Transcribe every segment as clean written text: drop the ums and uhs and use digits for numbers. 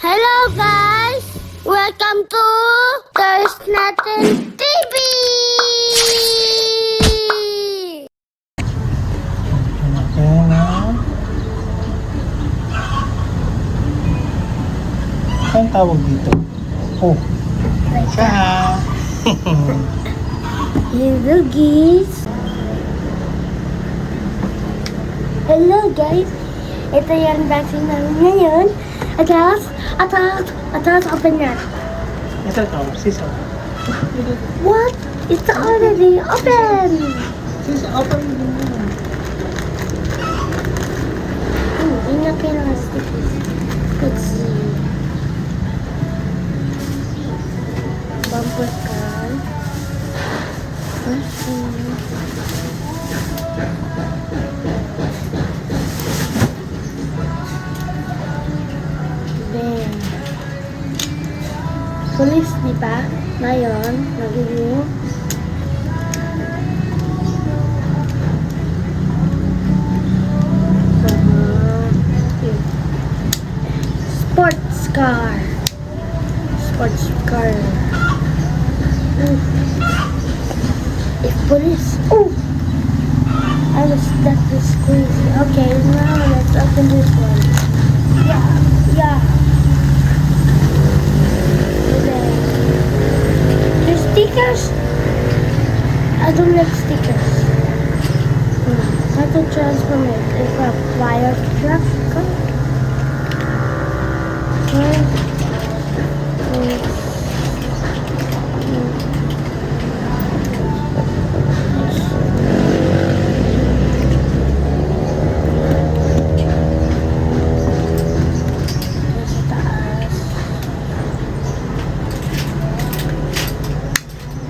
Hello guys! Welcome to There's Nothing TV! Kaya na. Anong tawag dito? Oh. Siya. Hello guys! Hello guys! Ito yung unboxing namin ngayon. Atras, open na. Ito to, sisa. What? It's already open! Sisa, open mo na. Ingat kayo ng stickers. Let's see. Bumper car. Then, police, di ba? Ngayon, nag-review. Sports car. Sports car. If police. Oh! I was that is crazy. Okay, now let's open this one. Yeah. Okay. There's stickers. I don't like stickers. How to transform it? It's a fire truck.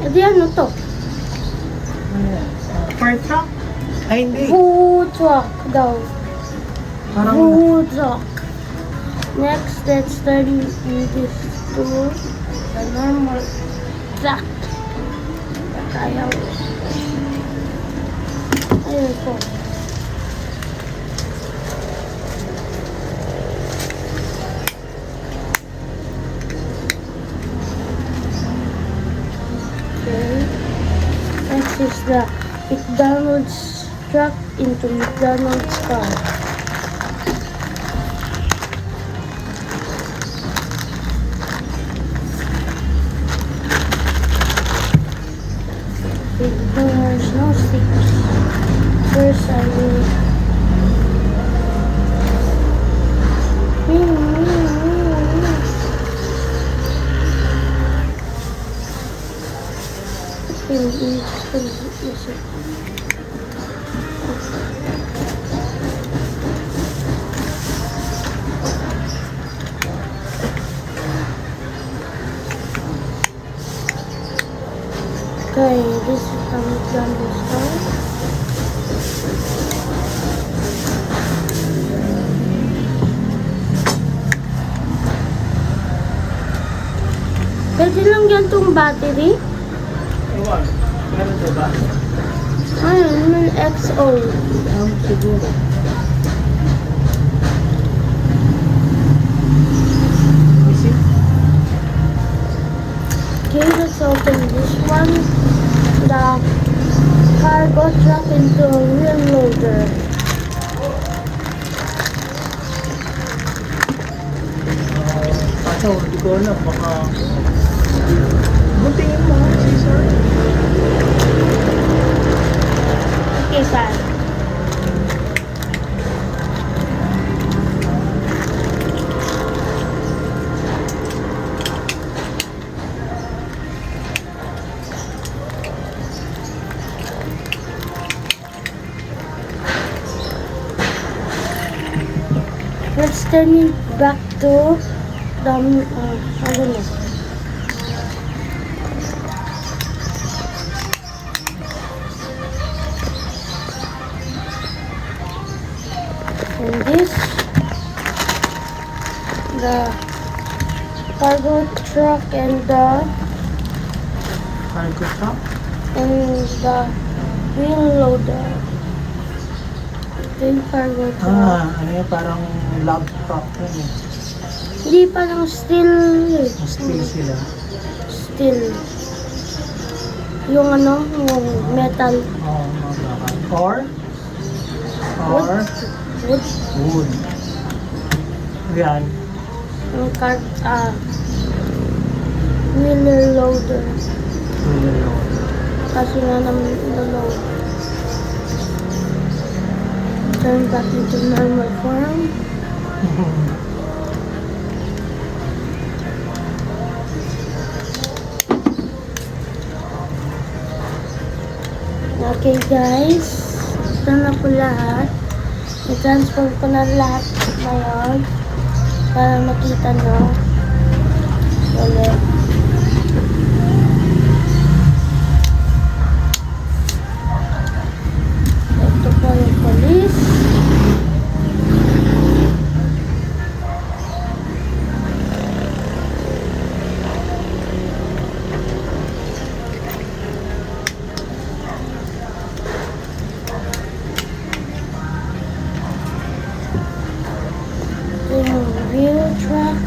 Edi ano to? Fire truck? Ay, hindi. Food truck daw. Parang, Food truck. Next, let's turn this to the normal truck. Ayaw. Ayaw ko. Okay. Next is the McDonald's truck into McDonald's car. There's no stickers. First, I will. Okay, this is the McDonald's car. Pwede lang yan tong battery. ewan. Meron to ba? Ayun, yung XO. Siguro. Is it? Okay, let's open this one. The cargo truck into a wheel loader. Kaso, hindi ko alam. Baka... Buntingin mo, Caesar. Okay, fine. Let's turn it back to the I don't know. And this, the cargo truck and the Cargo truck? wheel loader. Ito yung cargo truck. Ano yun, parang log truck yun eh. Hindi parang steel. Still sila. Steel. Yung ano, yung metal. Oo, mga bakal. Or Wood. wood. Yan. Yung wheeler loader. Kasi nga naman load. Turn back into normal form. Okay guys, ito na po lahat. I-transfer ko na lahat ngayon para makita nyo ulit. Ito po yung police. Yung wheel truck,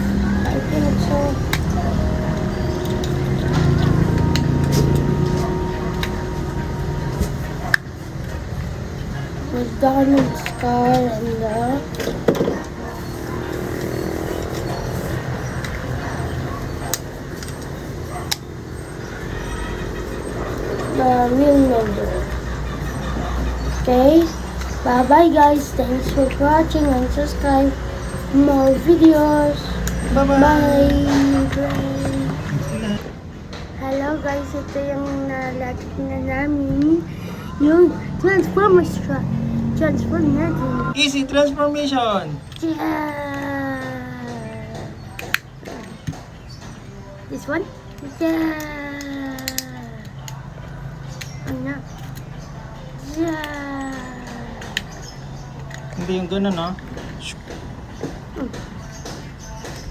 I think so. McDonald's car and the wheel loader. Okay, bye bye guys. Thanks for watching and subscribe for more videos. Bye. Hello guys, ito yung nalagit na namin yung Transformers truck. Transform natin. Easy transformation. Yeah. This one? Yeah. Ano? Yeah. Hindi yung ganun, no?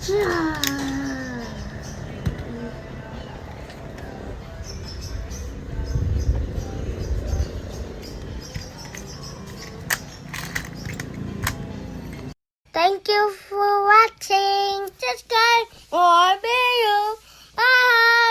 Yeah. Thank you for watching. Subscribe for video. Bye.